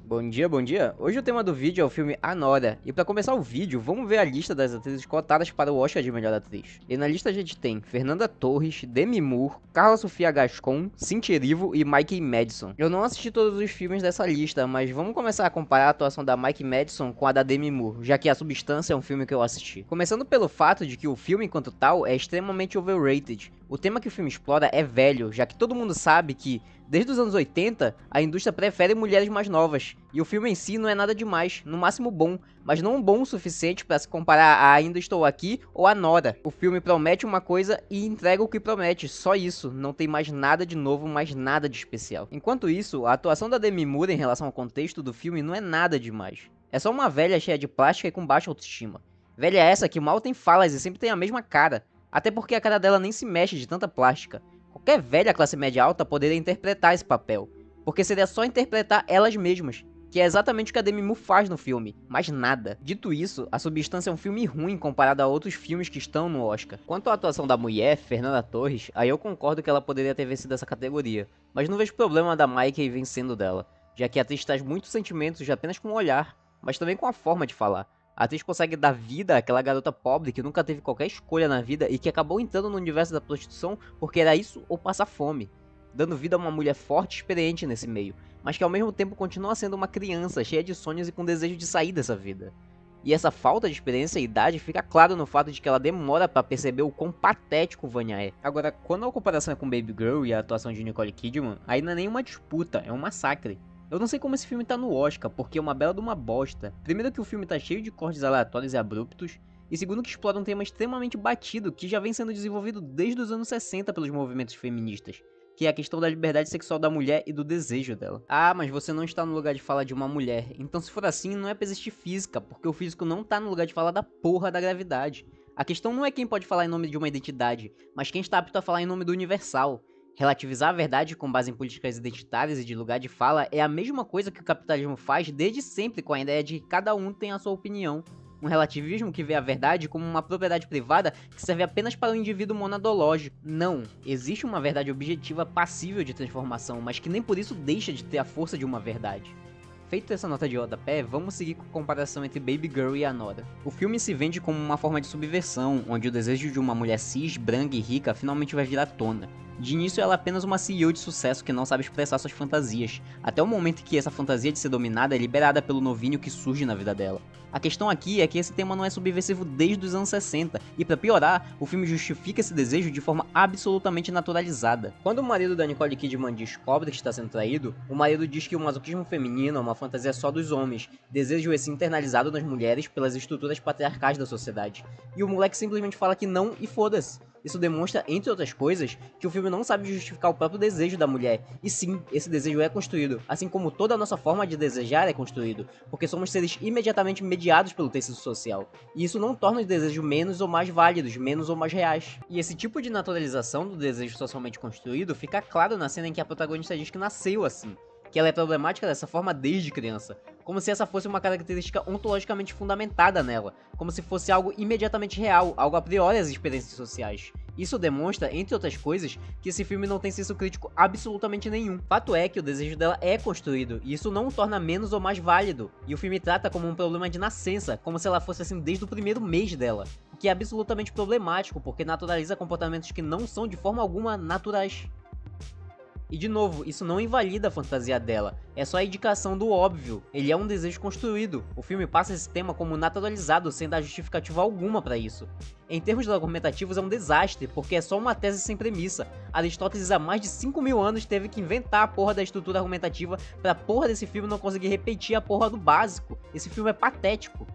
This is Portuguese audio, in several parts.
Bom dia, bom dia. Hoje o tema do vídeo é o filme Anora. E pra começar o vídeo, vamos ver a lista das atrizes cotadas para o Oscar de melhor atriz. E na lista a gente tem Fernanda Torres, Demi Moore, Carla Sofia Gascon, Cynthia Erivo e Mikey Madison. Eu não assisti todos os filmes dessa lista, mas vamos começar a comparar a atuação da Mikey Madison com a da Demi Moore, já que A Substância é um filme que eu assisti. Começando pelo fato de que o filme, enquanto tal, é extremamente overrated. O tema que o filme explora é velho, já que todo mundo sabe que, desde os anos 80, a indústria prefere mulheres mais novas, e o filme em si não é nada demais, no máximo bom, mas não bom o suficiente para se comparar a Ainda Estou Aqui ou a Nora. O filme promete uma coisa e entrega o que promete, só isso, não tem mais nada de novo, mais nada de especial. Enquanto isso, a atuação da Demi Moore em relação ao contexto do filme não é nada demais. É só uma velha cheia de plástica e com baixa autoestima. Velha essa que mal tem falas e sempre tem a mesma cara, até porque a cara dela nem se mexe de tanta plástica. Qualquer velha classe média alta poderia interpretar esse papel, porque seria só interpretar elas mesmas, que é exatamente o que a Demi Moore faz no filme, mais nada. Dito isso, A Substância é um filme ruim comparado a outros filmes que estão no Oscar. Quanto à atuação da mulher, Fernanda Torres, aí eu concordo que ela poderia ter vencido essa categoria, mas não vejo problema da Mikey vencendo dela, já que a atriz traz muitos sentimentos apenas com o olhar, mas também com a forma de falar. A atriz consegue dar vida àquela garota pobre que nunca teve qualquer escolha na vida e que acabou entrando no universo da prostituição porque era isso ou passar fome, dando vida a uma mulher forte e experiente nesse meio, mas que ao mesmo tempo continua sendo uma criança cheia de sonhos e com desejo de sair dessa vida. E essa falta de experiência e idade fica claro no fato de que ela demora para perceber o quão patético Vanya é. Agora, quando a comparação é com Baby Girl e a atuação de Nicole Kidman, aí não é nenhuma disputa, é um massacre. Eu não sei como esse filme tá no Oscar, porque é uma bela de uma bosta. Primeiro que o filme tá cheio de cortes aleatórios e abruptos, e segundo que explora um tema extremamente batido que já vem sendo desenvolvido desde os anos 60 pelos movimentos feministas, que é a questão da liberdade sexual da mulher e do desejo dela. Ah, mas você não está no lugar de fala de uma mulher, então se for assim não é pra existir física, porque o físico não tá no lugar de falar da porra da gravidade. A questão não é quem pode falar em nome de uma identidade, mas quem está apto a falar em nome do universal. Relativizar a verdade com base em políticas identitárias e de lugar de fala é a mesma coisa que o capitalismo faz desde sempre com a ideia de que cada um tem a sua opinião. Um relativismo que vê a verdade como uma propriedade privada que serve apenas para o indivíduo monadológico. Não, existe uma verdade objetiva passível de transformação, mas que nem por isso deixa de ter a força de uma verdade. Feita essa nota de rodapé, vamos seguir com a comparação entre Baby Girl e Anora. O filme se vende como uma forma de subversão, onde o desejo de uma mulher cis, branca e rica finalmente vai vir à tona. De início ela é apenas uma CEO de sucesso que não sabe expressar suas fantasias, até o momento que essa fantasia de ser dominada é liberada pelo novinho que surge na vida dela. A questão aqui é que esse tema não é subversivo desde os anos 60, e pra piorar, o filme justifica esse desejo de forma absolutamente naturalizada. Quando o marido da Nicole Kidman descobre que está sendo traído, o marido diz que o masoquismo feminino é uma fantasia só dos homens, desejo esse internalizado nas mulheres pelas estruturas patriarcais da sociedade. E o moleque simplesmente fala que não e foda-se. Isso demonstra, entre outras coisas, que o filme não sabe justificar o próprio desejo da mulher. E sim, esse desejo é construído, assim como toda a nossa forma de desejar é construído, porque somos seres imediatamente mediados pelo tecido social. E isso não torna os desejos menos ou mais válidos, menos ou mais reais. E esse tipo de naturalização do desejo socialmente construído fica claro na cena em que a protagonista diz que nasceu assim, que ela é problemática dessa forma desde criança, como se essa fosse uma característica ontologicamente fundamentada nela, como se fosse algo imediatamente real, algo a priori às experiências sociais. Isso demonstra, entre outras coisas, que esse filme não tem senso crítico absolutamente nenhum. Fato é que o desejo dela é construído, e isso não o torna menos ou mais válido, e o filme trata como um problema de nascença, como se ela fosse assim desde o primeiro mês dela, o que é absolutamente problemático, porque naturaliza comportamentos que não são de forma alguma naturais. E de novo, isso não invalida a fantasia dela, é só a indicação do óbvio, ele é um desejo construído, o filme passa esse tema como naturalizado sem dar justificativa alguma pra isso. Em termos argumentativos é um desastre, porque é só uma tese sem premissa. Aristóteles há mais de 5.000 anos teve que inventar a porra da estrutura argumentativa pra porra desse filme não conseguir repetir a porra do básico, esse filme é patético.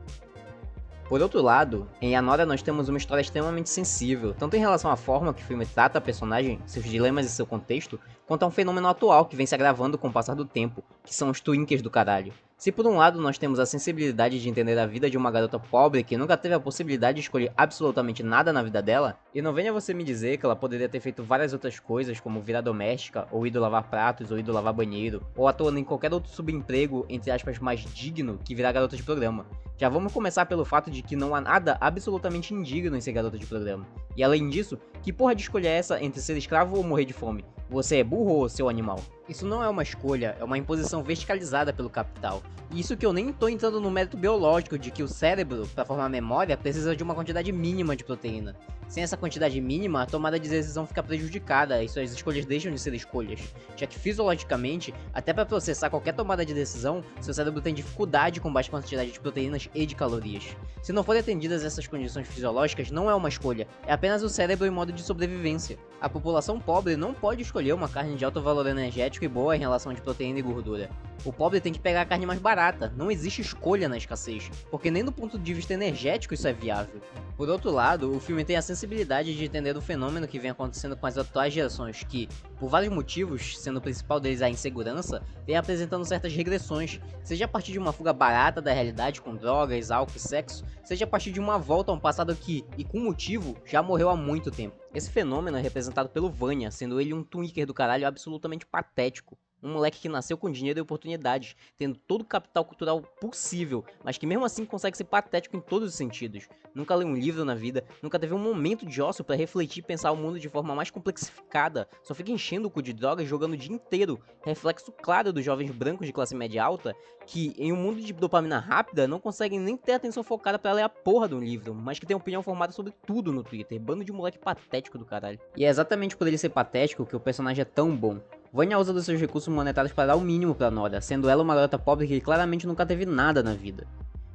Por outro lado, em Anora nós temos uma história extremamente sensível, tanto em relação à forma que o filme trata a personagem, seus dilemas e seu contexto, quanto a um fenômeno atual que vem se agravando com o passar do tempo, que são os twinkers do caralho. Se por um lado nós temos a sensibilidade de entender a vida de uma garota pobre que nunca teve a possibilidade de escolher absolutamente nada na vida dela, e não venha você me dizer que ela poderia ter feito várias outras coisas como virar doméstica, ou ido lavar pratos, ou ido lavar banheiro, ou atuando em qualquer outro subemprego, entre aspas, mais digno que virar garota de programa. Já vamos começar pelo fato de que não há nada absolutamente indigno em ser garota de programa. E além disso, que porra de escolha é essa entre ser escravo ou morrer de fome? Você é burro ou seu animal? Isso não é uma escolha, é uma imposição verticalizada pelo capital. E isso que eu nem tô entrando no mérito biológico de que o cérebro, para formar memória, precisa de uma quantidade mínima de proteína. Sem essa quantidade mínima, a tomada de decisão fica prejudicada e suas escolhas deixam de ser escolhas, já que fisiologicamente, até para processar qualquer tomada de decisão, seu cérebro tem dificuldade com baixa quantidade de proteínas e de calorias. Se não forem atendidas essas condições fisiológicas, não é uma escolha, é apenas o cérebro em modo de sobrevivência. A população pobre não pode escolher uma carne de alto valor energético e boa em relação de proteína e gordura. O pobre tem que pegar a carne mais barata, não existe escolha na escassez, porque nem do ponto de vista energético isso é viável. Por outro lado, o filme tem a sensibilidade de entender o fenômeno que vem acontecendo com as atuais gerações que, por vários motivos, sendo o principal deles a insegurança, vem apresentando certas regressões, seja a partir de uma fuga barata da realidade com drogas, álcool e sexo, seja a partir de uma volta a um passado que, e com motivo, já morreu há muito tempo. Esse fenômeno é representado pelo Vanya, sendo ele um tweaker do caralho absolutamente patético. Um moleque que nasceu com dinheiro e oportunidades, tendo todo o capital cultural possível, mas que mesmo assim consegue ser patético em todos os sentidos. Nunca leu um livro na vida, nunca teve um momento de ócio para refletir e pensar o mundo de forma mais complexificada, só fica enchendo o cu de drogas jogando o dia inteiro, reflexo claro dos jovens brancos de classe média alta, que em um mundo de dopamina rápida não conseguem nem ter atenção focada para ler a porra de um livro, mas que tem opinião formada sobre tudo no Twitter, bando de moleque patético do caralho. E é exatamente por ele ser patético que o personagem é tão bom. Vanya usa dos seus recursos monetários para dar o mínimo pra Nora, sendo ela uma garota pobre que claramente nunca teve nada na vida.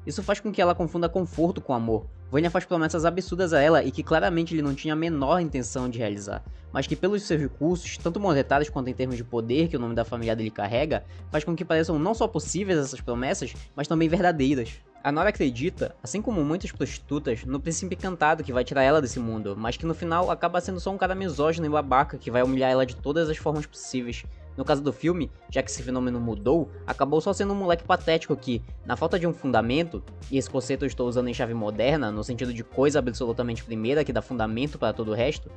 Isso faz com que ela confunda conforto com amor. Vanya faz promessas absurdas a ela e que claramente ele não tinha a menor intenção de realizar, mas que pelos seus recursos, tanto monetários quanto em termos de poder que o nome da família dele carrega, faz com que pareçam não só possíveis essas promessas, mas também verdadeiras. A Nora acredita, assim como muitas prostitutas, no príncipe encantado que vai tirar ela desse mundo, mas que no final acaba sendo só um cara misógino e babaca que vai humilhar ela de todas as formas possíveis. No caso do filme, já que esse fenômeno mudou, acabou só sendo um moleque patético que, na falta de um fundamento, e esse conceito eu estou usando em chave moderna, no sentido de coisa absolutamente primeira que dá fundamento para todo o resto,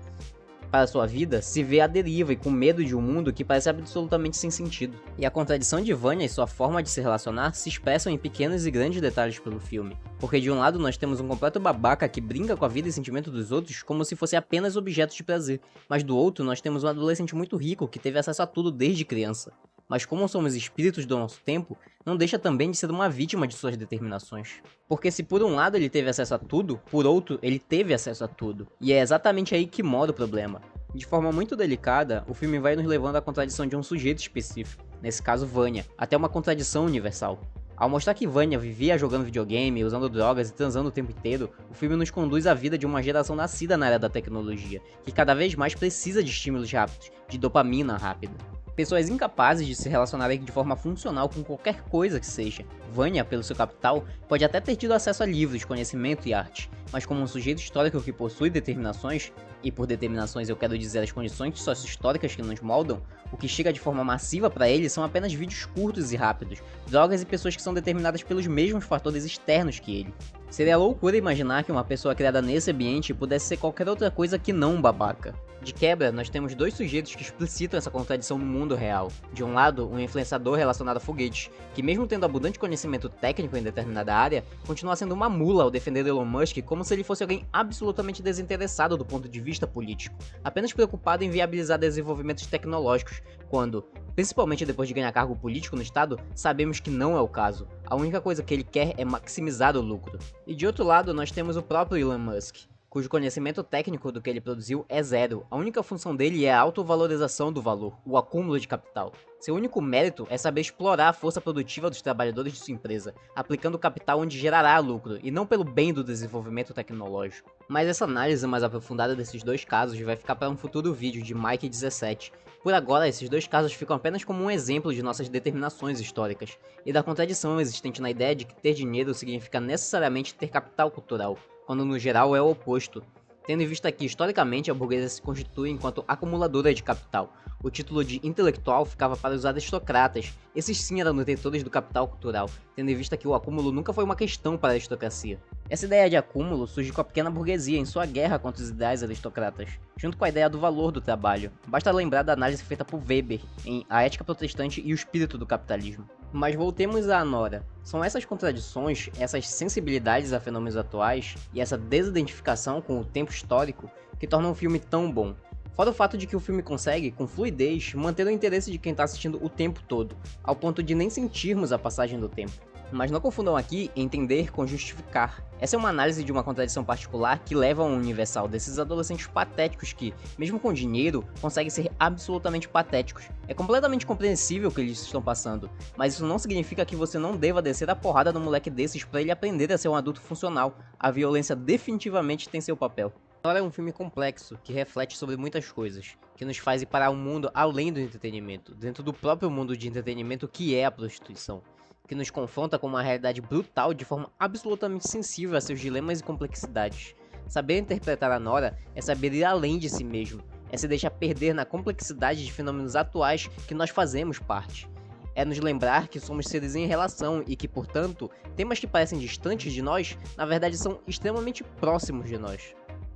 para sua vida, se vê à deriva e com medo de um mundo que parece absolutamente sem sentido. E a contradição de Vanya e sua forma de se relacionar se expressam em pequenos e grandes detalhes pelo filme. Porque de um lado nós temos um completo babaca que brinca com a vida e sentimento dos outros como se fossem apenas objetos de prazer, mas do outro nós temos um adolescente muito rico que teve acesso a tudo desde criança. Mas como somos espíritos do nosso tempo, não deixa também de ser uma vítima de suas determinações. Porque se por um lado ele teve acesso a tudo, por outro ele teve acesso a tudo. E é exatamente aí que mora o problema. De forma muito delicada, o filme vai nos levando à contradição de um sujeito específico, nesse caso Vanya, até uma contradição universal. Ao mostrar que Vanya vivia jogando videogame, usando drogas e transando o tempo inteiro, o filme nos conduz à vida de uma geração nascida na era da tecnologia, que cada vez mais precisa de estímulos rápidos, de dopamina rápida. Pessoas incapazes de se relacionarem de forma funcional com qualquer coisa que seja. Vanya, pelo seu capital, pode até ter tido acesso a livros, conhecimento e arte, mas como um sujeito histórico que possui determinações, e por determinações eu quero dizer as condições sociohistóricas que nos moldam, o que chega de forma massiva para ele são apenas vídeos curtos e rápidos, drogas e pessoas que são determinadas pelos mesmos fatores externos que ele. Seria loucura imaginar que uma pessoa criada nesse ambiente pudesse ser qualquer outra coisa que não um babaca. De quebra, nós temos dois sujeitos que explicitam essa contradição no mundo real. De um lado, um influenciador relacionado a foguetes, que mesmo tendo abundante conhecimento técnico em determinada área, continua sendo uma mula ao defender Elon Musk como se ele fosse alguém absolutamente desinteressado do ponto de vista político, apenas preocupado em viabilizar desenvolvimentos tecnológicos, quando, principalmente depois de ganhar cargo político no estado, sabemos que não é o caso. A única coisa que ele quer é maximizar o lucro. E de outro lado, nós temos o próprio Elon Musk, cujo conhecimento técnico do que ele produziu é zero. A única função dele é a autovalorização do valor, o acúmulo de capital. Seu único mérito é saber explorar a força produtiva dos trabalhadores de sua empresa, aplicando o capital onde gerará lucro, e não pelo bem do desenvolvimento tecnológico. Mas essa análise mais aprofundada desses dois casos vai ficar para um futuro vídeo de Mike 17. Por agora, esses dois casos ficam apenas como um exemplo de nossas determinações históricas, e da contradição existente na ideia de que ter dinheiro significa necessariamente ter capital cultural, quando no geral é o oposto. Tendo em vista que, historicamente, a burguesia se constitui enquanto acumuladora de capital. O título de intelectual ficava para os aristocratas, esses sim eram detentores do capital cultural, tendo em vista que o acúmulo nunca foi uma questão para a aristocracia. Essa ideia de acúmulo surge com a pequena burguesia em sua guerra contra os ideais aristocratas, junto com a ideia do valor do trabalho. Basta lembrar da análise feita por Weber em A Ética Protestante e o Espírito do Capitalismo. Mas voltemos à Nora. São essas contradições, essas sensibilidades a fenômenos atuais e essa desidentificação com o tempo histórico que tornam o filme tão bom. Fora o fato de que o filme consegue, com fluidez, manter o interesse de quem tá assistindo o tempo todo, ao ponto de nem sentirmos a passagem do tempo. Mas não confundam aqui entender com justificar. Essa é uma análise de uma contradição particular que leva a um universal desses adolescentes patéticos que, mesmo com dinheiro, conseguem ser absolutamente patéticos. É completamente compreensível o que eles estão passando, mas isso não significa que você não deva descer a porrada no moleque desses pra ele aprender a ser um adulto funcional. A violência definitivamente tem seu papel. Agora é um filme complexo, que reflete sobre muitas coisas, que nos faz ir para um mundo além do entretenimento, dentro do próprio mundo de entretenimento que é a prostituição, que nos confronta com uma realidade brutal de forma absolutamente sensível a seus dilemas e complexidades. Saber interpretar a Nora é saber ir além de si mesmo, é se deixar perder na complexidade de fenômenos atuais que nós fazemos parte. É nos lembrar que somos seres em relação e que, portanto, temas que parecem distantes de nós, na verdade são extremamente próximos de nós.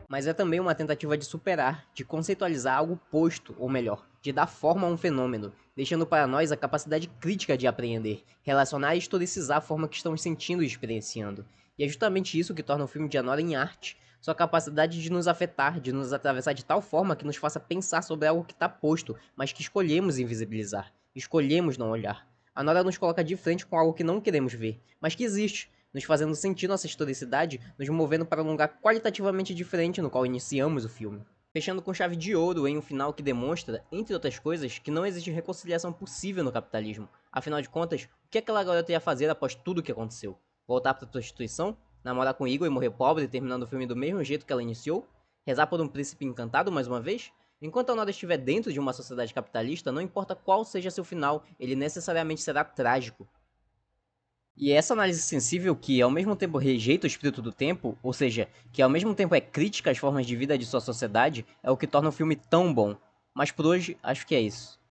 Mas é também uma tentativa de superar, de conceitualizar algo posto, ou melhor, de dar forma a um fenômeno, deixando para nós a capacidade crítica de apreender, relacionar e historicizar a forma que estamos sentindo e experienciando. E é justamente isso que torna o filme de Anora em arte, sua capacidade de nos afetar, de nos atravessar de tal forma que nos faça pensar sobre algo que está posto, mas que escolhemos invisibilizar, escolhemos não olhar. Anora nos coloca de frente com algo que não queremos ver, mas que existe, nos fazendo sentir nossa historicidade, nos movendo para um lugar qualitativamente diferente no qual iniciamos o filme. Fechando com chave de ouro em um final que demonstra, entre outras coisas, que não existe reconciliação possível no capitalismo. Afinal de contas, o que aquela garota ia fazer após tudo o que aconteceu? Voltar para a prostituição? Namorar com Igor e morrer pobre, terminando o filme do mesmo jeito que ela iniciou? Rezar por um príncipe encantado mais uma vez? Enquanto a Nora estiver dentro de uma sociedade capitalista, não importa qual seja seu final, ele necessariamente será trágico. E essa análise sensível que ao mesmo tempo rejeita o espírito do tempo, ou seja, que ao mesmo tempo é crítica às formas de vida de sua sociedade, é o que torna o filme tão bom. Mas por hoje, acho que é isso.